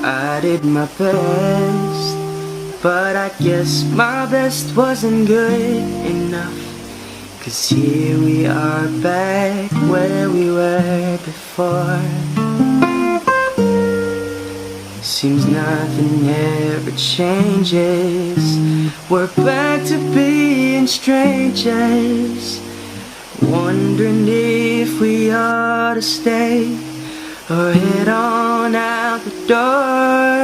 I did my best, but I guess my best wasn't good enough. 'Cause here we are back where we were before. Seems nothing ever changes. We're back to being strangers, wondering if we ought to stay or head on out the door.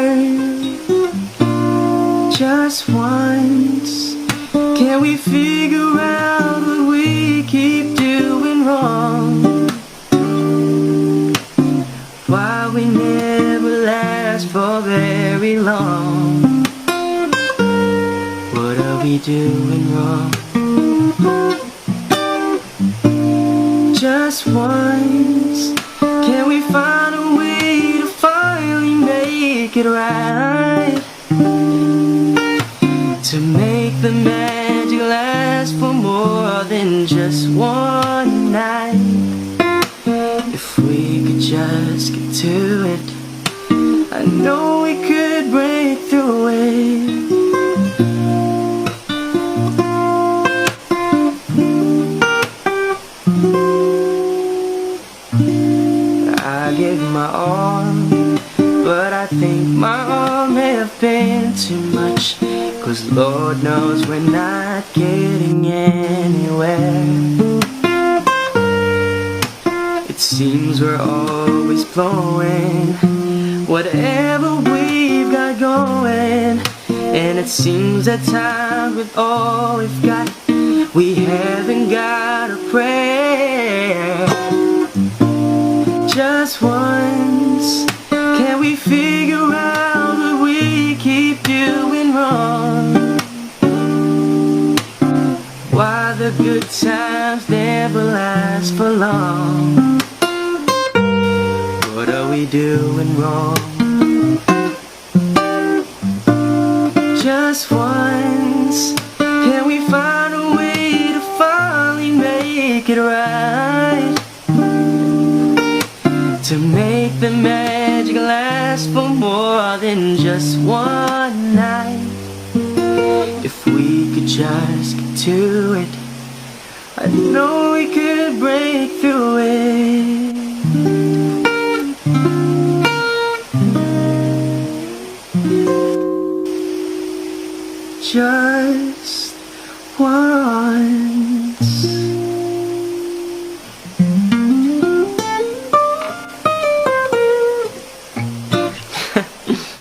Just once, can we figure out what we keep doing wrong? Why we never last for very long? What are we doing wrong? Just once, can we find a way to finally make it right? To make the magic last for more than just one night. If we could just get to it, I know we could break through it. I gave my all, but I think my all may have been too much. 'Cause Lord knows we're not getting anywhere. It seems we're always blowing whatever we've got going, and it seems at times with all we've got, we haven't got a prayer. Just once, can we figure out what we keep doing wrong? Why the good times never last for long? What are we doing wrong? Just once, can we find a way to finally make it right? To make the magic last for more than just one night. If we could just get to it, I know we could break through it. Just one